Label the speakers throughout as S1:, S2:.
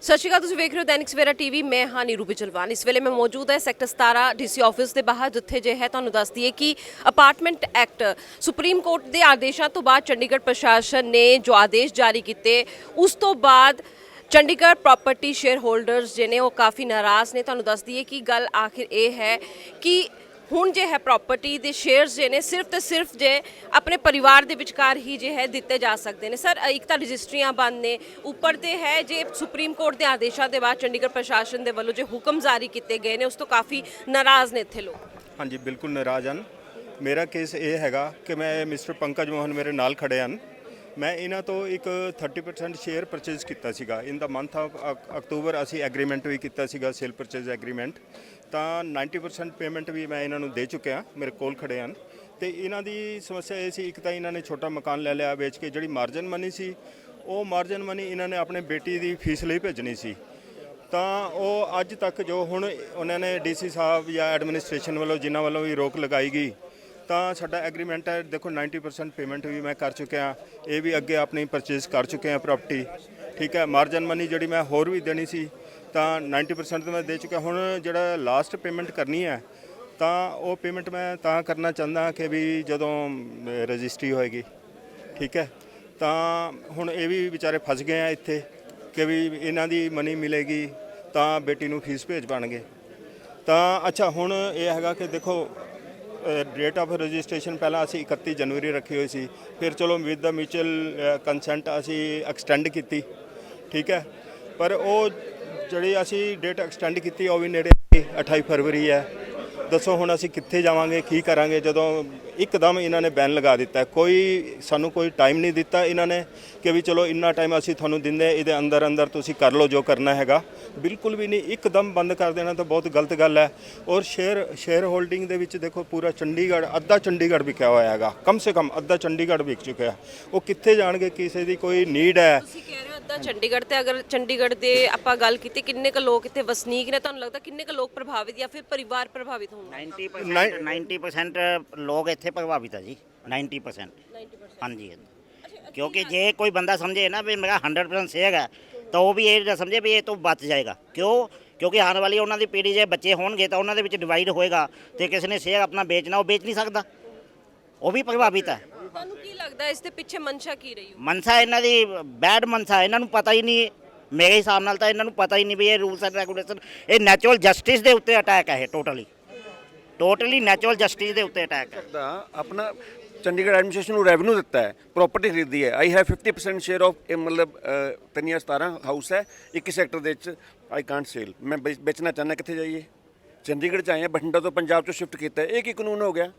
S1: ਸਤਿ ਸ਼੍ਰੀ ਅਕਾਲ। ਤੁਸੀਂ ਵੇਖ ਰਹੇ ਹੋ ਦੈਨਿਕ ਸਵੇਰਾ ਟੀਵੀ। ਮੈਂ ਹਾਂ ਨੀਰੂ ਬਿਜਲਵਾਨ। ਇਸ ਵੇਲੇ ਮੈਂ ਮੌਜੂਦ ਹੈ ਸੈਕਟਰ 17 ਡੀਸੀ ਆਫਿਸ ਦੇ ਬਾਹਰ, ਜਿੱਥੇ ਜੇ ਹੈ ਤੁਹਾਨੂੰ ਦੱਸ ਦਈਏ ਕਿ ਅਪਾਰਟਮੈਂਟ ਐਕਟ ਸੁਪਰੀਮ ਕੋਰਟ ਦੇ ਆਦੇਸ਼ਾਂ ਤੋਂ ਬਾਅਦ ਚੰਡੀਗੜ੍ਹ ਪ੍ਰਸ਼ਾਸਨ ਨੇ ਜੋ ਆਦੇਸ਼ ਜਾਰੀ ਕੀਤੇ, ਉਸ ਤੋਂ ਬਾਅਦ ਚੰਡੀਗੜ੍ਹ ਪ੍ਰੋਪਰਟੀ ਸ਼ੇਅਰ ਹੋਲਡਰਸ ਜਿਹਨੇ ਉਹ ਕਾਫੀ ਨਾਰਾਜ਼ ਨੇ। ਤੁਹਾਨੂੰ ਦੱਸ ਦਈਏ ਕਿ ਗੱਲ ਆਖਿਰ ਇਹ ਹੈ ਕਿ ਹੁਣ ਜੇ ਹੈ ਪ੍ਰੋਪਰਟੀ ਦੇ ਸ਼ੇਅਰਸ ਜੇ ਨੇ ਸਿਰਫ ਤੇ ਸਿਰਫ ਜੇ ਆਪਣੇ ਪਰਿਵਾਰ ਦੇ ਵਿਚਕਾਰ ਹੀ ਜੇ ਹੈ ਦਿੱਤੇ ਜਾ ਸਕਦੇ ਨੇ। ਸਰ, ਇੱਕ ਤਾਂ ਰਜਿਸਟਰੀਆਂ ਬੰਦ ਨੇ, ਉੱਪਰ ਤੇ ਹੈ ਜੇ ਸੁਪਰੀਮ ਕੋਰਟ ਦੇ ਆਦੇਸ਼ਾਂ ਦੇ ਬਾਅਦ ਚੰਡੀਗੜ੍ਹ ਪ੍ਰਸ਼ਾਸਨ ਦੇ ਵੱਲੋਂ ਜੇ ਹੁਕਮ ਜਾਰੀ ਕੀਤੇ ਗਏ ਨੇ, ਉਸ ਤੋਂ ਕਾਫੀ ਨਾਰਾਜ਼ ਨੇ ਇੱਥੇ ਲੋਕ।
S2: ਹਾਂਜੀ, ਬਿਲਕੁਲ ਨਾਰਾਜ਼ ਹਨ। ਮੇਰਾ ਕੇਸ ਇਹ ਹੈਗਾ ਕਿ ਮੈਂ ਮਿਸਟਰ ਪੰਕਜ ਮੋਹਨ ਮੇਰੇ ਨਾਲ ਖੜੇ ਹਨ। ਮੈਂ ਇਹਨਾਂ ਤੋਂ ਇੱਕ 30% ਸ਼ੇਅਰ ਪਰਚੇਜ਼ ਕੀਤਾ ਸੀਗਾ ਇਨ ਦਾ ਮੰਥ ਆਫ ਅਕਤੂਬਰ। ਅਸੀਂ ਐਗਰੀਮੈਂਟ ਵੀ ਕੀਤਾ ਸੀਗਾ, ਸੇਲ ਪਰਚੇਜ਼ ਐਗਰੀਮੈਂਟ। ਤਾਂ 90% ਪੇਮੈਂਟ ਵੀ ਮੈਂ ਇਹਨਾਂ ਨੂੰ ਦੇ ਚੁੱਕਿਆ, ਮੇਰੇ ਕੋਲ ਖੜੇ ਹਨ। ਤੇ ਇਹਨਾਂ ਦੀ ਸਮੱਸਿਆ ਇਹ ਸੀ, ਇੱਕ ਤਾਂ ਇਹਨਾਂ ਨੇ ਛੋਟਾ ਮਕਾਨ ਲੈ ਲਿਆ ਵੇਚ ਕੇ। ਜਿਹੜੀ ਮਾਰਜਨ ਮਨੀ ਸੀ, ਉਹ ਮਾਰਜਨ ਮਨੀ ਇਹਨਾਂ ਨੇ ਆਪਣੇ ਬੇਟੀ ਦੀ ਫੀਸ ਲਈ ਭੇਜਣੀ ਸੀ। ਤਾਂ ਉਹ ਅੱਜ ਤੱਕ ਜੋ ਹੁਣ ਉਹਨਾਂ ਨੇ ਡੀਸੀ ਸਾਹਿਬ ਜਾਂ ਐਡਮਿਨਿਸਟ੍ਰੇਸ਼ਨ ਵੱਲੋਂ ਜਿਨ੍ਹਾਂ ਵੱਲੋਂ ਵੀ ਰੋਕ ਲਗਾਈ ਗਈ, ਤਾਂ ਸਾਡਾ ਐਗਰੀਮੈਂਟ ਹੈ। ਦੇਖੋ 90% ਪੇਮੈਂਟ ਵੀ ਮੈਂ ਕਰ ਚੁੱਕਿਆ, ਇਹ ਵੀ ਅੱਗੇ ਆਪਣੀ ਪਰਚੇਜ਼ ਕਰ ਚੁੱਕੇ ਹਾਂ ਪ੍ਰਾਪਰਟੀ। ਠੀਕ ਹੈ, ਮਾਰਜਨ ਮਨੀ ਜਿਹੜੀ ਮੈਂ ਹੋਰ ਵੀ ਦੇਣੀ ਸੀ ਤਾਂ 90% ਤਾਂ ਮੈਂ ਦੇ ਚੁੱਕਿਆ। ਹੁਣ ਜਿਹੜਾ ਲਾਸਟ ਪੇਮੈਂਟ ਕਰਨੀ ਹੈ, ਤਾਂ ਉਹ ਪੇਮੈਂਟ ਮੈਂ ਤਾਂ ਕਰਨਾ ਚਾਹੁੰਦਾ ਕਿ ਵੀ ਜਦੋਂ ਰਜਿਸਟਰੀ ਹੋਏਗੀ, ਠੀਕ ਹੈ। ਤਾਂ ਹੁਣ ਇਹ ਵੀ ਵਿਚਾਰੇ ਫਸ ਗਏ ਆ ਇੱਥੇ ਕਿ ਵੀ ਇਹਨਾਂ ਦੀ ਮਨੀ ਮਿਲੇਗੀ ਤਾਂ ਬੇਟੀ ਨੂੰ ਫੀਸ ਭੇਜ ਪਾਉਣਗੇ। ਤਾਂ ਅੱਛਾ, ਹੁਣ ਇਹ ਹੈਗਾ ਕਿ ਦੇਖੋ ਡੇਟ ਆਫ ਰਜਿਸਟ੍ਰੇਸ਼ਨ ਪਹਿਲਾਂ ਅਸੀਂ 31 ਜਨਵਰੀ ਰੱਖੀ ਹੋਈ ਸੀ, ਫਿਰ ਚਲੋ ਵਿਦ ਦਾ ਮਿਊਚੁਅਲ ਕੰਸੈਂਟ ਅਸੀਂ ਐਕਸਟੈਂਡ ਕੀਤੀ, ਠੀਕ ਹੈ। ਪਰ ਉਹ ਜਿਹੜੀ ਅਸੀਂ ਡੇਟ ਐਕਸਟੈਂਡ ਕੀਤੀ ਉਹ ਵੀ ਨੇੜੇ 28 ਫਰਵਰੀ ਹੈ। ਦੱਸੋ ਹੁਣ ਅਸੀਂ ਕਿੱਥੇ ਜਾਵਾਂਗੇ, ਕੀ ਕਰਾਂਗੇ, ਜਦੋਂ ਇੱਕਦਮ ਇਹਨਾਂ ਨੇ ਬੈਨ ਲਗਾ ਦਿੱਤਾ। ਸਾਨੂੰ ਕੋਈ ਟਾਈਮ ਨਹੀਂ ਦਿੱਤਾ ਇਹਨਾਂ ਨੇ ਕਿ ਵੀ ਚਲੋ ਇੰਨਾ ਟਾਈਮ ਅਸੀਂ ਤੁਹਾਨੂੰ ਦਿੰਦੇ, ਇਹਦੇ ਅੰਦਰ ਅੰਦਰ ਤੁਸੀਂ ਕਰ ਲਓ ਜੋ ਕਰਨਾ ਹੈਗਾ। ਬਿਲਕੁਲ ਵੀ ਨਹੀਂ, ਇੱਕਦਮ ਬੰਦ ਕਰ ਦੇਣਾ ਤਾਂ ਬਹੁਤ ਗਲਤ ਗੱਲ ਹੈ। ਔਰ ਸ਼ੇਅਰ ਹੋਲਡਿੰਗ ਦੇ ਵਿੱਚ ਦੇਖੋ ਪੂਰਾ ਚੰਡੀਗੜ੍ਹ, ਅੱਧਾ ਚੰਡੀਗੜ੍ਹ ਵਿਕਿਆ ਹੋਇਆ ਹੈਗਾ, ਕਮ ਸੇ ਕਮ ਅੱਧਾ ਚੰਡੀਗੜ੍ਹ ਵਿਕ ਚੁੱਕਿਆ। ਉਹ ਕਿੱਥੇ ਜਾਣਗੇ? ਕਿਸੇ ਦੀ ਕੋਈ ਨੀਡ ਹੈ।
S1: ਤੁਸੀਂ ਕਹਿ ਰਹੇ ਹੋ ਅੱਧਾ ਚੰਡੀਗੜ੍ਹ, ਤੇ ਅਗਰ ਚੰਡੀਗੜ੍ਹ ਦੇ ਆਪਾਂ ਗੱਲ ਕੀਤੀ, ਕਿੰਨੇ ਕੁ ਲੋਕ ਇੱਥੇ ਵਸਨੀਕ ਨੇ? ਤੁਹਾਨੂੰ ਲੱਗਦਾ ਕਿੰਨੇ ਕੁ ਲੋਕ ਪ੍ਰਭਾਵਿਤ ਜਾਂ ਫਿਰ ਪਰਿਵਾਰ ਪ੍ਰਭਾਵਿਤ ਹੋਣਗੇ?
S3: 90% ਲੋਕ ਇੱਥੇ ਪ੍ਰਭਾਵਿਤ ਹੈ ਜੀ। 90%। ਹਾਂਜੀ, क्योंकि जे कोई बंदा समझे ना भी मेरा 100% शेयर है, तो वो भी ये ना समझे भी ये तो बच जाएगा। क्यों? क्योंकि आने वाली उन्होंने पीढ़ी जे बच्चे होंगे तो उन्होंने विच डिवाइड होएगा, तो किसी ने शेयर अपना बेचना, वो बेच नहीं सकता, वो भी प्रभावित है।
S1: ਤੁਹਾਨੂੰ ਕੀ ਲੱਗਦਾ ਇਸ ਦੇ ਪਿੱਛੇ ਮਨਸ਼ਾ ਕੀ ਰਹੀ ਹੋ?
S3: ਮਨਸਾ ਇਹਨਾਂ ਦੀ ਬੈਡ ਮਨਸਾ, ਇਹਨਾਂ ਨੂੰ ਪਤਾ ਹੀ ਨਹੀਂ। ਮੇਰੇ ਹਿਸਾਬ ਨਾਲ ਤਾਂ ਇਹਨਾਂ ਨੂੰ ਪਤਾ ਹੀ ਨਹੀਂ ਵੀ ਇਹ ਰੂਲਸ ਐਂਡ ਰੈਗੂਲੇਸ਼ਨ, ਇਹ ਨੈਚੁਰਲ ਜਸਟਿਸ ਦੇ ਉੱਤੇ ਅਟੈਕ ਹੈ। ਇਹ ਟੋਟਲੀ ਨੈਚੁਰਲ ਜਸਟਿਸ ਦੇ ਉੱਤੇ ਅਟੈਕ ਹੈ।
S4: ਆਪਣਾ ਚੰਡੀਗੜ੍ਹ ਐਡਮਿਨਿਸਟ੍ਰੇਸ਼ਨ ਨੂੰ ਰੈਵਨਿਊ ਦਿੱਤਾ ਹੈ, ਪ੍ਰਾਪਰਟੀ ਖਰੀਦੀ ਹੈ। ਆਈ ਹੈਵ 50% ਸ਼ੇਅਰ ਆਫ, ਮਤਲਬ 317 ਹਾਊਸ ਹੈ, 21 ਸੈਕਟਰ ਦੇ ਵਿੱਚ। ਆਈ ਕਾਂਟ ਸੇਲ, ਮੈਂ ਵੇਚਣਾ ਚਾਹੁੰਦਾ। ਕਿੱਥੇ ਜਾਈਏ? ਚੰਡੀਗੜ੍ਹ 'ਚ ਆਏ ਹਾਂ, ਬਠਿੰਡਾ ਤੋਂ ਪੰਜਾਬ 'ਚੋਂ ਸ਼ਿਫਟ ਕੀਤਾ। ਇਹ ਕੀ ਕਾਨੂੰਨ ਹੋ ਗਿਆ?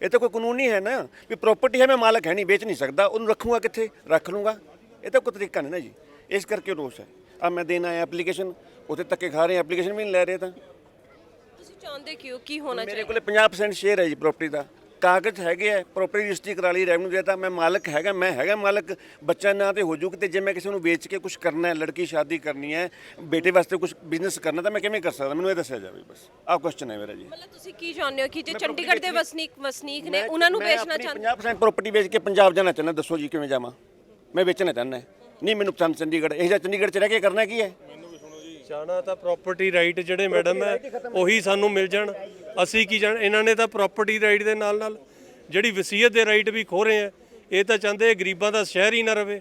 S4: ਇਹ ਤਾਂ ਕੋਈ ਕਾਨੂੰਨ ਨਹੀਂ ਹੈ ਨਾ ਵੀ ਪ੍ਰਾਪਰਟੀ ਹੈ, ਮੈਂ ਮਾਲਕ ਹੈ ਨਹੀਂ, ਵੇਚ ਨਹੀਂ ਸਕਦਾ, ਉਹਨੂੰ ਰੱਖੂਗਾ ਕਿੱਥੇ? ਰੱਖ ਲੂੰਗਾ। ਇਹ ਤਾਂ ਕੋਈ ਤਰੀਕਾ ਨਹੀਂ ਨਾ ਜੀ। ਇਸ ਕਰਕੇ ਰੋਸ ਹੈ। ਆ ਮੈਂ ਦੇਣ ਆਇਆ ਐਪਲੀਕੇਸ਼ਨ, ਉੱਥੇ ਧੱਕੇ ਖਾ ਰਹੇ, ਐਪਲੀਕੇਸ਼ਨ ਵੀ ਨਹੀਂ ਲੈ ਰਹੇ। ਤਾਂ
S1: ਤੁਸੀਂ ਚਾਹੁੰਦੇ ਕਿਉਂ ਕੀ ਹੋਣਾ
S4: ਮੇਰੇ
S1: ਚਾਹੀਦਾ?
S4: ਕੋਲ 50% ਸ਼ੇਅਰ ਹੈ ਜੀ ਪ੍ਰਾਪਰਟੀ ਦਾ, ਕਾਗਜ਼ ਹੈਗੇ ਆ, ਪ੍ਰੋਪਰਟੀ ਰਜਿਸਟਰੀ ਕਰਾ ਲਈ, ਰੈਵਨਿਊ ਦੇਤਾ, ਮੈਂ ਮਾਲਕ ਹੈਗਾ, ਮੈਂ ਹੈਗਾ ਮਾਲਕ। ਬੱਚਾ ਨਾਂ ਤੇ ਹੋ ਜੂ ਕਿਤੇ। ਜੇ ਮੈਂ ਕਿਸੇ ਨੂੰ ਵੇਚ ਕੇ ਕੁਝ ਕਰਨਾ ਹੈ, ਲੜਕੀ ਸ਼ਾਦੀ ਕਰਨੀ ਹੈ, ਬੇਟੇ ਵਾਸਤੇ ਕੁਝ ਬਿਜ਼ਨਸ ਕਰਨਾ, ਤਾਂ ਮੈਂ ਕਿਵੇਂ ਕਰ ਸਕਦਾ? ਮੈਨੂੰ ਇਹ ਦੱਸਿਆ ਜਾਵੇ ਬਸ। ਆਹ ਕੁਐਸਚਨ ਹੈ ਮੇਰਾ ਜੀ।
S1: ਮਤਲਬ ਤੁਸੀਂ ਕੀ ਚਾਹੁੰਦੇ ਹੋ ਕਿ ਜੇ ਚੰਡੀਗੜ੍ਹ ਦੇ ਵਸਨੀਕ ਨੇ ਉਹਨਾਂ ਨੂੰ ਵੇਚਣਾ ਚਾਹੁੰਦੇ?
S4: 50% ਪ੍ਰਾਪਰਟੀ ਵੇਚ ਕੇ ਪੰਜਾਬ ਜਾਣਾ ਚਾਹੁੰਦਾ। ਦੱਸੋ ਜੀ ਕਿਵੇਂ ਜਾਵਾਂ? ਮੈਂ ਵੇਚਣਾ ਚਾਹੁੰਦਾ। ਨਹੀਂ ਮੈਨੂੰ ਪਸੰਦ ਚੰਡੀਗੜ੍ਹ। ਇਹ ਜਿਹਾ ਚੰਡੀਗੜ੍ਹ 'ਚ ਰਹਿ ਕੇ ਕਰਨਾ ਕੀ ਹੈ?
S5: ਜਾਣਾ ਤਾਂ ਪ੍ਰਾਪਰਟੀ ਰਾਈਟ ਜਿਹੜੇ ਮੈਡਮ ਹੈ ਉਹੀ ਸਾਨੂੰ ਮਿਲ ਜਾਣ। ਅਸੀਂ ਕੀ ਜਾਣ? ਇਹਨਾਂ ਨੇ ਤਾਂ ਪ੍ਰਾਪਰਟੀ ਰਾਈਟ ਦੇ ਨਾਲ ਨਾਲ ਜਿਹੜੀ ਵਸੀਅਤ ਦੇ ਰਾਈਟ ਵੀ ਖੋ ਰਹੇ ਆ। ਇਹ ਤਾਂ ਚਾਹੁੰਦੇ ਗਰੀਬਾਂ ਦਾ ਸ਼ਹਿਰ ਹੀ ਨਾ ਰਵੇ,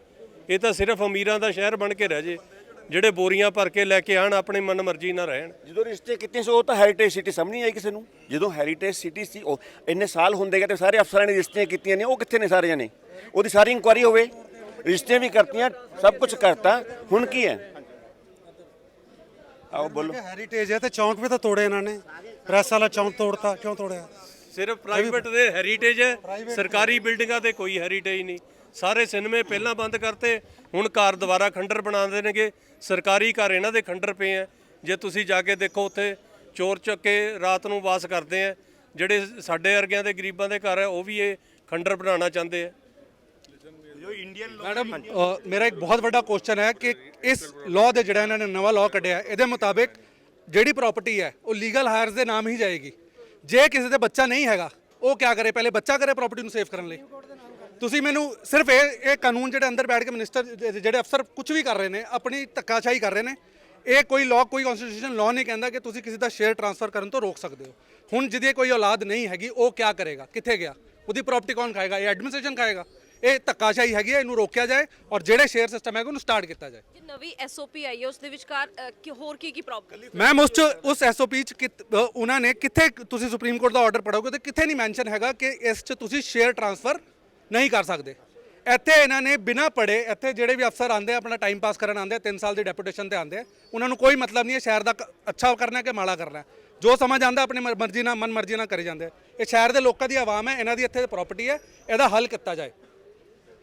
S5: ਇਹ ਤਾਂ ਸਿਰਫ ਅਮੀਰਾਂ ਦਾ ਸ਼ਹਿਰ ਬਣ ਕੇ ਰਹਿ ਜੇ, ਜਿਹੜੇ ਬੋਰੀਆਂ ਭਰ ਕੇ ਲੈ ਕੇ ਆਣ, ਆਪਣੀ ਮਨ ਮਰਜ਼ੀ ਨਾਲ ਰਹਿਣ।
S4: ਜਦੋਂ ਰਿਸ਼ਤੇ ਕੀਤੇ ਸੀ ਉਹ ਤਾਂ ਹੈਰੀਟੇਜ ਸਿਟੀ ਸਮਝ ਨਹੀਂ ਆਈ ਕਿਸੇ ਨੂੰ। ਜਦੋਂ ਹੈਰੀਟੇਜ ਸਿਟੀ ਸੀ, ਉਹ ਇੰਨੇ ਸਾਲ ਹੁੰਦੇ ਗਏ ਤੇ ਸਾਰੇ ਅਫਸਰਾਂ ਨੇ ਰਜਿਸਟਰੀਆਂ ਕੀਤੀਆਂ ਨੇ, ਉਹ ਕਿੱਥੇ ਨੇ ਸਾਰੇ ਜਣੇ? ਉਹਦੀ ਸਾਰੀ ਇਨਕੁਆਇਰੀ ਹੋਵੇ, ਰਜਿਸਟਰੀਆਂ ਵੀ ਕਰਤੀਆਂ, ਸਭ ਕੁਝ ਕਰਤਾ। ਹੁਣ ਕੀ ਹੈ? ਆਓ ਬੋਲੋ।
S6: ਹੈਰੀਟੇਜ ਹੈ ਤੇ ਚੌਂਕ ਵੀ ਤਾਂ ਤੋੜੇ ਇਹਨਾਂ ਨੇ। ਪ੍ਰੈਸ ਵਾਲਾ ਚੌਂਕ ਤੋੜਤਾ, ਕਿਉਂ ਤੋੜਿਆ?
S5: ਸਿਰਫ ਪ੍ਰਾਈਵੇਟ ਦੇ ਹੈਰੀਟੇਜ ਹੈ, ਸਰਕਾਰੀ ਬਿਲਡਿੰਗਾਂ ਤੇ ਕੋਈ ਹੈਰੀਟੇਜ ਨਹੀਂ। ਸਾਰੇ ਸਿਨੇਮੇ ਪਹਿਲਾਂ ਬੰਦ ਕਰਤੇ, ਹੁਣ ਘਰ ਦੁਬਾਰਾ ਖੰਡਰ ਬਣਾ ਦੇਣਗੇ। ਸਰਕਾਰੀ ਘਰ ਇਹਨਾਂ ਦੇ ਖੰਡਰ ਪਏ ਆ। ਜੇ ਤੁਸੀਂ ਜਾ ਕੇ ਦੇਖੋ, ਉੱਥੇ ਚੋਰ ਚੱਕ ਕੇ ਰਾਤ ਨੂੰ ਵਾਸ ਕਰਦੇ ਆ। ਜਿਹੜੇ ਸਾਡੇ ਵਰਗਿਆਂ ਦੇ ਗਰੀਬਾਂ ਦੇ ਘਰ ਹੈ, ਉਹ ਵੀ ਇਹ ਖੰਡਰ ਬਣਾਉਣਾ ਚਾਹੁੰਦੇ ਆ।
S6: ਮੈਡਮ, ਮੇਰਾ ਇੱਕ ਬਹੁਤ ਵੱਡਾ ਕੁਐਸਚਨ ਹੈ ਕਿ ਇਸ ਲਾਅ ਦੇ ਜਿਹੜਾ ਇਹਨਾਂ ਨੇ ਨਵਾਂ ਲਾਅ ਕੱਢਿਆ, ਇਹਦੇ ਮੁਤਾਬਿਕ ਜਿਹੜੀ ਪ੍ਰਾਪਰਟੀ ਹੈ ਉਹ ਲੀਗਲ ਹਾਇਰਸ ਦੇ ਨਾਮ ਹੀ ਜਾਏਗੀ। ਜੇ ਕਿਸੇ ਦੇ ਬੱਚਾ ਨਹੀਂ ਹੈਗਾ, ਉਹ ਕੀ ਕਰੇ? ਪਹਿਲੇ ਬੱਚਾ ਕਰੇ ਪ੍ਰਾਪਰਟੀ ਨੂੰ ਸੇਵ ਕਰਨ ਲਈ। ਤੁਸੀਂ ਮੈਨੂੰ ਸਿਰਫ ਇਹ ਕਾਨੂੰਨ ਜਿਹੜੇ ਅੰਦਰ ਬੈਠ ਕੇ ਮਿਨਿਸਟਰ ਜਿਹੜੇ ਅਫਸਰ ਕੁਝ ਵੀ ਕਰ ਰਹੇ ਨੇ, ਆਪਣੀ ਧੱਕਾਸ਼ਾਹੀ ਕਰ ਰਹੇ ਨੇ, ਇਹ ਕੋਈ ਲਾਅ, ਕੋਈ ਕਨਸਟੀਟਿਊਸ਼ਨ ਲਾਅ ਨਹੀਂ ਕਹਿੰਦਾ ਕਿ ਤੁਸੀਂ ਕਿਸੇ ਦਾ ਸ਼ੇਅਰ ਟ੍ਰਾਂਸਫਰ ਕਰਨ ਤੋਂ ਰੋਕ ਸਕਦੇ ਹੋ। ਹੁਣ ਜਿਹਦੀ ਕੋਈ ਔਲਾਦ ਨਹੀਂ ਹੈਗੀ ਉਹ ਕੀ ਕਰੇਗਾ, ਕਿੱਥੇ ਗਿਆ, ਉਹਦੀ ਪ੍ਰਾਪਰਟੀ ਕੌਣ ਖਾਏਗਾ? ਇਹ ਐਡਮਿਨਿਸਟ੍ਰੇਸ਼ਨ ਖਾਏਗਾ। ਇਹ ਧੱਕਾਸ਼ਾਹੀ ਹੈਗੀ ਹੈ, ਇਹਨੂੰ ਰੋਕਿਆ ਜਾਏ ਔਰ ਜਿਹੜੇ ਸ਼ੇਅਰ ਸਿਸਟਮ ਹੈਗਾ ਉਹਨੂੰ ਸਟਾਰਟ ਕੀਤਾ ਜਾਏ।
S1: ਜੇ ਨਵੀਂ ਐਸਓਪੀ ਆਈ ਹੈ ਉਸ ਦੇ ਵਿਚਕਾਰ ਹੋਰ ਕੀ ਪ੍ਰੋਬਲਮ?
S6: ਮੈਮ ਉਸ ਐਸਓਪੀ ਚ ਉਹਨਾਂ ਨੇ ਕਿੱਥੇ, ਤੁਸੀਂ ਸੁਪਰੀਮ ਕੋਰਟ ਦਾ ਆਰਡਰ ਪੜ੍ਹੋਗੇ ਤੇ ਕਿੱਥੇ ਨਹੀਂ ਮੈਂਸ਼ਨ ਹੈਗਾ ਕਿ ਇਸ ਚ ਤੁਸੀਂ ਸ਼ੇਅਰ ਟ੍ਰਾਂਸਫਰ ਨਹੀਂ ਕਰ ਸਕਦੇ। ਇੱਥੇ ਇਹਨਾਂ ਨੇ ਬਿਨਾਂ ਪੜ੍ਹੇ, ਇੱਥੇ ਜਿਹੜੇ ਵੀ ਅਫਸਰ ਆਉਂਦੇ ਆ ਆਪਣਾ ਟਾਈਮ ਪਾਸ ਕਰਨ ਆਉਂਦੇ ਆ, 3 ਸਾਲ ਦੀ ਡੈਪੂਟੇਸ਼ਨ ਤੇ ਆਉਂਦੇ ਆ, ਉਹਨਾਂ ਨੂੰ ਕੋਈ ਮਤਲਬ ਨਹੀਂ ਹੈ ਸ਼ਹਿਰ ਦਾ ਅੱਛਾ ਕਰਨਾ ਕਿ ਮਾੜਾ ਕਰਨਾ। ਜੋ ਸਮਝ ਆਉਂਦਾ ਆਪਣੀ ਮਰਜ਼ੀ ਨਾਲ, ਮਨ ਮਰਜ਼ੀ ਨਾਲ ਕਰੀ ਜਾਂਦੇ ਆ। ਇਹ ਸ਼ਹਿਰ ਦੇ ਲੋਕਾਂ ਦੀ ਆਵਾਮ ਹੈ, ਇਹਨਾਂ ਦੀ ਇੱਥੇ ਪ੍ਰਾਪਰਟੀ ਹੈ, ਇਹਦਾ ਹੱਲ ਕੀਤਾ ਜਾਏ।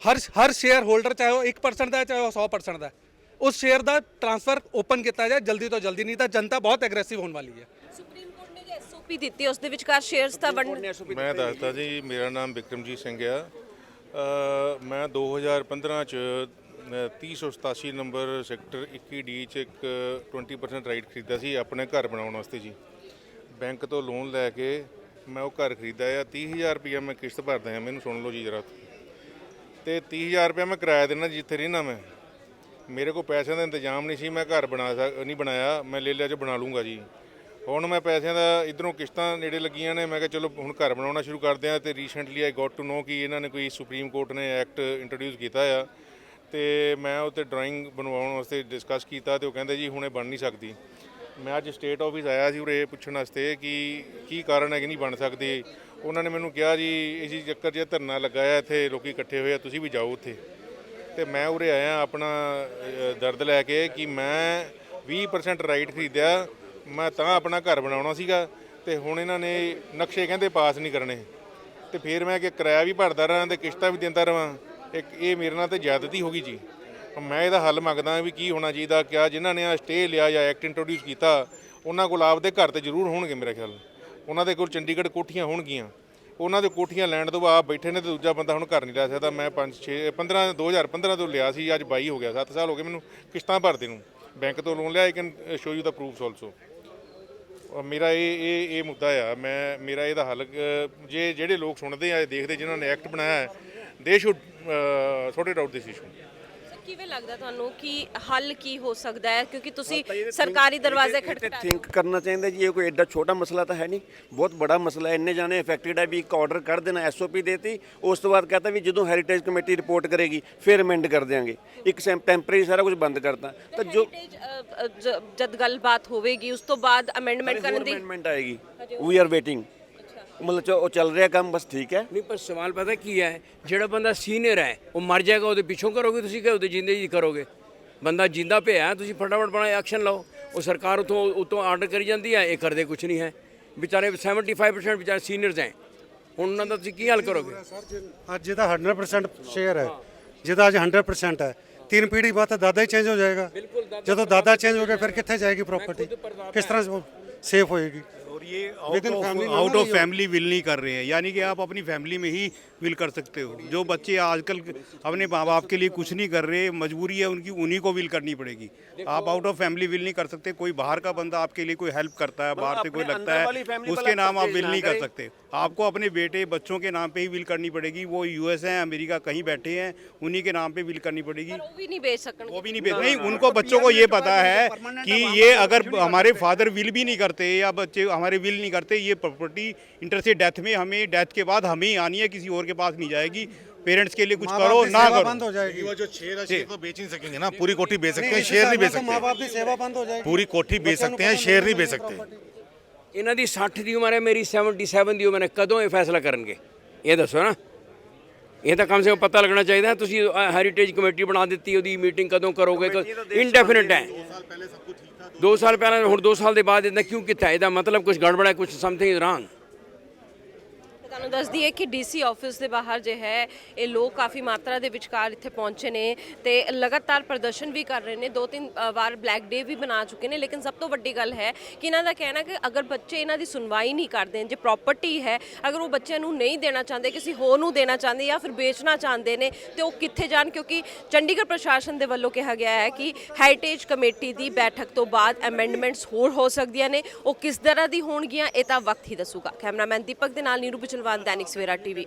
S6: ਹਰ ਸ਼ੇਅਰ ਹੋਲਡਰ, ਚਾਹੇ ਉਹ 1% ਦਾ ਹੈ ਚਾਹੇ ਉਹ 100% ਦਾ ਹੈ, ਉਸ ਸ਼ੇਅਰ ਦਾ ਟ੍ਰਾਂਸਫਰ ਓਪਨ ਕੀਤਾ ਜਾਏ ਜਲਦੀ ਤੋਂ ਜਲਦੀ, ਨਹੀਂ ਤਾਂ ਜਨਤਾ ਬਹੁਤ ਐਗਰੈਸਿਵ ਹੋਣ ਵਾਲੀ ਹੈ।
S1: ਸੁਪਰੀਮ ਕੋਰਟ ਨੇ ਜੇ ਐਸਓਪੀ ਦਿੱਤੀ ਉਸ ਦੇ ਵਿਚਕਾਰ ਸ਼ੇਅਰਸ ਤਾਂ
S7: ਮੈਂ ਦੱਸਦਾ ਜੀ, ਮੇਰਾ ਨਾਮ ਬਿਕਰਮਜੀਤ ਸਿੰਘ ਆ। ਮੈਂ 2015 ਚ 3087 ਨੰਬਰ ਸੈਕਟਰ 21D ਚ ਇੱਕ 20% ਰਾਈਟ ਖਰੀਦਾ ਸੀ ਆਪਣੇ ਘਰ ਬਣਾਉਣ ਵਾਸਤੇ ਜੀ। ਬੈਂਕ ਤੋਂ ਲੋਨ ਲੈ ਕੇ ਮੈਂ ਉਹ ਘਰ ਖਰੀਦਾ ਆ। 30,000 ਰੁਪਇਆ ਮੈਂ ਕਿਸ਼ਤ ਭਰਦਾ ਹਾਂ, ਮੈਨੂੰ ਸੁਣ ਲਓ ਜੀ ਜਰਾ। ਤੇ 30,000 ਰੁਪਇਆ ਮੈਂ ਕਿਰਾਇਆ ਦੇਣਾ ਜਿੱਥੇ ਰਹਿਣਾ ਮੈਂ। ਮੇਰੇ ਕੋਲ ਪੈਸਿਆਂ ਦਾ ਇੰਤਜ਼ਾਮ ਨਹੀਂ ਸੀ, ਮੈਂ ਘਰ ਨਹੀਂ ਬਣਾਇਆ, ਮੈਂ ਲੈ ਲਿਆ ਚ ਬਣਾ ਲੂੰਗਾ ਜੀ। ਹੁਣ ਮੈਂ ਪੈਸਿਆਂ ਦਾ ਇੱਧਰੋਂ ਕਿਸ਼ਤਾਂ ਨੇੜੇ ਲੱਗੀਆਂ ਨੇ, ਮੈਂ ਕਿਹਾ ਚਲੋ ਹੁਣ ਘਰ ਬਣਾਉਣਾ ਸ਼ੁਰੂ ਕਰਦੇ ਹਾਂ। ਤੇ recently I got to know ਕਿ ਇਹਨਾਂ ਨੇ ਕੋਈ ਸੁਪਰੀਮ ਕੋਰਟ ਨੇ ਐਕਟ ਇੰਟਰੋਡਿਊਸ ਕੀਤਾ ਆ, ਤੇ ਮੈਂ ਉੱਤੇ ਡਰਾਇੰਗ ਬਣਵਾਉਣ ਵਾਸਤੇ ਡਿਸਕਸ ਕੀਤਾ ਤੇ ਉਹ ਕਹਿੰਦੇ ਜੀ ਹੁਣ ਇਹ ਬਣ ਨਹੀਂ ਸਕਦੀ। ਮੈਂ ਅੱਜ ਸਟੇਟ ਆਫਿਸ ਆਇਆ ਸੀ ਉਰੇ ਪੁੱਛਣ ਵਾਸਤੇ ਕਿ ਕੀ ਕਾਰਨ ਹੈ ਕਿ ਨਹੀਂ ਬਣ ਸਕਦੀ। ਉਹਨਾਂ ਨੇ ਮੈਨੂੰ ਕਿਹਾ ਜੀ ਇਸੀ ਚੱਕਰ 'ਚ ਧਰਨਾ ਲੱਗਾ ਆ, ਇੱਥੇ ਲੋਕੀ ਇਕੱਠੇ ਹੋਏ ਆ, ਤੁਸੀਂ ਵੀ ਜਾਓ ਉੱਥੇ। ਤੇ ਮੈਂ ਉਰੇ ਆਇਆ ਆਪਣਾ ਦਰਦ ਲੈ ਕੇ ਕਿ ਮੈਂ 20% ਰਾਈਟ ਖਰੀਦਿਆ, ਮੈਂ ਤਾਂ ਆਪਣਾ ਘਰ ਬਣਾਉਣਾ ਸੀਗਾ, ਤੇ ਹੁਣ ਇਹਨਾਂ ਨੇ ਨਕਸ਼ੇ ਕਹਿੰਦੇ ਪਾਸ ਨਹੀਂ ਕਰਨੇ। ਤੇ ਫਿਰ ਮੈਂ ਕਿ ਕਿਰਾਇਆ ਵੀ ਭਰਦਾ ਰਹਾਂ ਤੇ ਕਿਸ਼ਤਾਂ ਵੀ ਦਿੰਦਾ ਰਹਾਂ। ਇਹ ਮੇਰੇ ਨਾਲ ਤੇ ਜ਼ਿਆਦਤੀ ਹੋ ਗਈ ਜੀ। ਮੈਂ ਇਹਦਾ ਹੱਲ ਮੰਗਦਾ ਵੀ ਕੀ ਹੋਣਾ ਚਾਹੀਦਾ। ਕਿਆ ਜਿਨ੍ਹਾਂ ਨੇ ਆ ਸਟੇ ਲਿਆ ਜਾਂ ਐਕਟ ਇੰਟਰੋਡਿਊਸ ਕੀਤਾ, ਉਹਨਾਂ ਕੋਲ ਆਪਦੇ ਘਰ ਤੇ ਜ਼ਰੂਰ ਹੋਣਗੇ ਮੇਰੇ ਖਿਆਲ। ਉਹਨਾਂ ਦੇ ਕੋਲ ਚੰਡੀਗੜ੍ਹ ਕੋਠੀਆਂ ਹੋਣਗੀਆਂ, ਉਹਨਾਂ ਦੇ ਕੋਠੀਆਂ ਲੈਣ ਤੋਂ ਬਾਅਦ ਬੈਠੇ ਨੇ ਤੇ ਦੂਜਾ ਬੰਦਾ ਹੁਣ ਘਰ ਨਹੀਂ ਲੈ ਸਕਦਾ। ਮੈਂ 2015 ਤੋਂ ਲਿਆ ਸੀ, ਅੱਜ 22 ਹੋ ਗਿਆ, 7 ਸਾਲ ਹੋ ਗਏ ਮੈਨੂੰ ਕਿਸ਼ਤਾਂ ਭਰਦੇ ਨੂੰ। ਬੈਂਕ ਤੋਂ ਲੋਨ ਲਿਆ, I can show you the proofs also. ਮੇਰਾ ਇਹ ਮੁੱਦਾ ਆ। ਮੇਰਾ ਇਹਦਾ ਹੱਲ ਜੇ ਜਿਹੜੇ ਲੋਕ ਸੁਣਦੇ ਆ, ਦੇਖਦੇ, ਜਿਨ੍ਹਾਂ ਨੇ ਐਕਟ ਬਣਾਇਆ ਹੈ, ਦੇ should sort it out this issue.
S1: ਕਿਵੇਂ ਲੱਗਦਾ ਤੁਹਾਨੂੰ ਕਿ ਹੱਲ ਕੀ ਹੋ ਸਕਦਾ ਹੈ, ਕਿਉਂਕਿ ਤੁਸੀਂ ਸਰਕਾਰੀ ਦਰਵਾਜ਼ੇ ਖਟਖਟਾ ਰਹੇ ਹੋ?
S4: ਥਿੰਕ ਕਰਨਾ ਚਾਹੀਦਾ ਜੀ। ਇਹ ਕੋਈ ਐਡਾ ਛੋਟਾ ਮਸਲਾ ਤਾਂ ਹੈ ਨਹੀਂ, ਬਹੁਤ ਬੜਾ ਮਸਲਾ ਹੈ। ਇੰਨੇ ਜਾਣੇ ਅਫੈਕਟਡ ਹੈ ਵੀ ਇੱਕ ਆਰਡਰ ਕਰ ਦੇਣਾ, ਐਸਓਪੀ ਦੇਤੀ, ਉਸ ਤੋਂ ਬਾਅਦ ਕਹਤਾ ਵੀ ਜਦੋਂ ਹੈਰੀਟੇਜ ਕਮੇਟੀ ਰਿਪੋਰਟ ਕਰੇਗੀ ਫਿਰ ਅਮੈਂਡ ਕਰ ਦਿਆਂਗੇ। ਇੱਕ ਟੈਂਪਰੇਰੀ ਸਾਰਾ ਕੁਝ ਬੰਦ ਕਰਤਾ ਤਾਂ ਜੋ
S1: ਜਦ ਗੱਲਬਾਤ ਹੋਵੇਗੀ ਉਸ ਤੋਂ ਬਾਅਦ ਅਮੈਂਡਮੈਂਟ ਕਰਨ ਦੀ
S4: ਅਮੈਂਡਮੈਂਟ ਆਏਗੀ। We are waiting. ਮਤਲਬ ਉਹ ਚੱਲ ਰਿਹਾ ਕੰਮ, ਬਸ ਠੀਕ ਹੈ।
S8: ਨਹੀਂ, ਪਰ ਸਵਾਲ ਪਤਾ ਕੀ ਹੈ, ਜਿਹੜਾ ਬੰਦਾ ਸੀਨੀਅਰ ਹੈ ਉਹ ਮਰ ਜਾਏਗਾ, ਉਹਦੇ ਪਿੱਛੋਂ ਕਰੋਗੇ ਤੁਸੀਂ ਕਿ ਉਹਦੇ ਜਿੰਦੇ ਜੀ ਕਰੋਗੇ? ਬੰਦਾ ਜਿੰਦਾ ਪਿਆ, ਤੁਸੀਂ ਫਟਾਫਟ ਬਣਾ ਐਕਸ਼ਨ ਲਓ। ਉਹ ਸਰਕਾਰ ਉਤੋਂ ਆਰਡਰ ਕਰੀ ਜਾਂਦੀ ਹੈ, ਇਹ ਕਰਦੇ ਕੁਝ ਨਹੀਂ ਹੈ। ਵਿਚਾਰੇ 75% ਵਿਚਾਰੇ ਸੀਨੀਅਰਸ ਹੈ, ਹੁਣ ਉਹਨਾਂ ਦਾ ਤੁਸੀਂ ਕੀ ਹੱਲ ਕਰੋਗੇ?
S9: ਅੱਜ ਜਿਹਦਾ 100% ਸ਼ੇਅਰ ਹੈ, ਜਿਹਦਾ ਅੱਜ 100% ਹੈ, 3 ਪੀੜ੍ਹੀ ਬਾਅਦ ਤਾਂ ਦਾਦਾ ਹੀ ਚੇਂਜ ਹੋ ਜਾਏਗਾ। ਜਦੋਂ ਦਾਦਾ ਚੇਂਜ ਹੋ ਗਿਆ ਫਿਰ ਕਿੱਥੇ ਜਾਏਗੀ ਪ੍ਰॉपर्टी, किस तरह सेफ होएगी?
S2: और ये आउट ऑफ फैमिली विल नहीं कर रहे हैं, यानी कि आप अपनी फैमिली में ही विल कर सकते हो। जो बच्चे आजकल अपने माँ बाप के लिए कुछ नहीं कर रहे, मजबूरी है उनकी, उन्हीं को विल करनी पड़ेगी। आप आउट ऑफ फैमिली विल नहीं कर सकते। कोई बाहर का बंदा आपके लिए कोई हेल्प करता है, बाहर से कोई लगता है, उसके नाम आप विल नहीं कर सकते। आपको अपने बेटे बच्चों के नाम पे ही विल करनी पड़ेगी। वो यूएस हैं, अमेरिका कहीं बैठे हैं, उन्हीं के नाम पे विल करनी पड़ेगी।
S1: वो भी नहीं बेच सकते,
S2: वो भी नहीं बेच नहीं। उनको बच्चों को ये पता है कि ये अगर हमारे फादर विल भी नहीं करते या बच्चे हमारे विल नहीं करते, ये प्रॉपर्टी इंटर से डेथ में हमें, डेथ के बाद हमें ही आनी है, किसी और के पास नहीं जाएगी। पेरेंट्स के लिए कुछ करो ना करो,
S9: बंद हो जाएगी।
S10: वो जो शेयर है, शेयर तो बेच नहीं सकेंगे ना, पूरी कोठी बेच सकते हैं, शेयर नहीं बेच सकते।
S9: माँ बाप की सेवा बंद हो जाएगी,
S10: पूरी कोठी बेच सकते हैं, शेयर नहीं बेच सकते।
S8: ਇਹਨਾਂ ਦੀ 60 ਦੀ ਉਮਰ ਹੈ, ਮੇਰੀ 77 ਦੀ ਉਮਰ ਹੈ, ਕਦੋਂ ਇਹ ਫੈਸਲਾ ਕਰਨਗੇ ਇਹ ਦੱਸੋ ਨਾ। ਇਹ ਤਾਂ ਕਮ ਸੇ ਕਮ ਪਤਾ ਲੱਗਣਾ ਚਾਹੀਦਾ। ਤੁਸੀਂ ਹੈਰੀਟੇਜ ਕਮੇਟੀ ਬਣਾ ਦਿੱਤੀ, ਉਹਦੀ ਮੀਟਿੰਗ ਕਦੋਂ ਕਰੋਗੇ? ਇਨਡੈਫੀਨਿਟ ਹੈ। 2 ਸਾਲ ਪਹਿਲਾਂ, ਹੁਣ 2 ਸਾਲ ਦੇ ਬਾਅਦ ਇਹਦਾ ਕਿਉਂ ਕੀਤਾ? ਇਹਦਾ ਮਤਲਬ ਕੁਝ ਗੜਬੜ ਹੈ, ਕੁਝ ਸਮਥਿੰਗ ਇਜ਼ ਰੋਂਗ।
S1: ਤੁਹਾਨੂੰ ਦੱਸ ਦਈਏ ਕਿ ਡੀਸੀ ਆਫਿਸ ਦੇ ਬਾਹਰ ਜੇ ਹੈ ਇਹ ਲੋਕ ਕਾਫੀ ਮਾਤਰਾ ਦੇ ਵਿਚਕਾਰ ਇੱਥੇ ਪਹੁੰਚੇ ਨੇ ਤੇ ਲਗਾਤਾਰ ਪ੍ਰਦਰਸ਼ਨ ਵੀ ਕਰ ਰਹੇ ਨੇ। 2-3 ਵਾਰ ਬਲੈਕ ਡੇ ਵੀ ਬਣਾ ਚੁੱਕੇ ਨੇ। ਲੇਕਿਨ ਸਭ ਤੋਂ ਵੱਡੀ ਗੱਲ ਹੈ ਕਿ ਇਹਨਾਂ ਦਾ ਕਹਿਣਾ ਕਿ ਅਗਰ ਬੱਚੇ ਇਹਨਾਂ ਦੀ ਸੁਣਵਾਈ ਨਹੀਂ ਕਰਦੇ, ਜੇ ਪ੍ਰਾਪਰਟੀ ਹੈ ਅਗਰ ਉਹ ਬੱਚਿਆਂ ਨੂੰ ਨਹੀਂ ਦੇਣਾ ਚਾਹੁੰਦੇ, ਕਿਸੇ ਹੋਰ ਨੂੰ ਦੇਣਾ ਚਾਹੁੰਦੇ ਜਾਂ ਫਿਰ ਵੇਚਣਾ ਚਾਹੁੰਦੇ ਨੇ ਤੇ ਉਹ ਕਿੱਥੇ ਜਾਣ? ਕਿਉਂਕਿ ਚੰਡੀਗੜ੍ਹ ਪ੍ਰਸ਼ਾਸਨ ਦੇ ਵੱਲੋਂ ਕਿਹਾ ਗਿਆ ਹੈ ਕਿ ਹੈਰੀਟੇਜ ਕਮੇਟੀ ਦੀ ਬੈਠਕ ਤੋਂ ਬਾਅਦ ਅਮੈਂਡਮੈਂਟਸ ਹੋਰ ਹੋ ਸਕਦੀਆਂ ਨੇ। ਉਹ ਕਿਸ ਤਰ੍ਹਾਂ ਦੀ ਹੋਣਗੀਆਂ ਇਹ ਤਾਂ ਵਕਤ ਹੀ ਦੱਸੂਗਾ। ਕੈਮਰਾਮੈਨ ਦੀਪਕ ਦੇ ਨਾਲ ਨੀਰੂ ਬਿਚਲਵਾਨ, दैनिक सवेरा टीवी।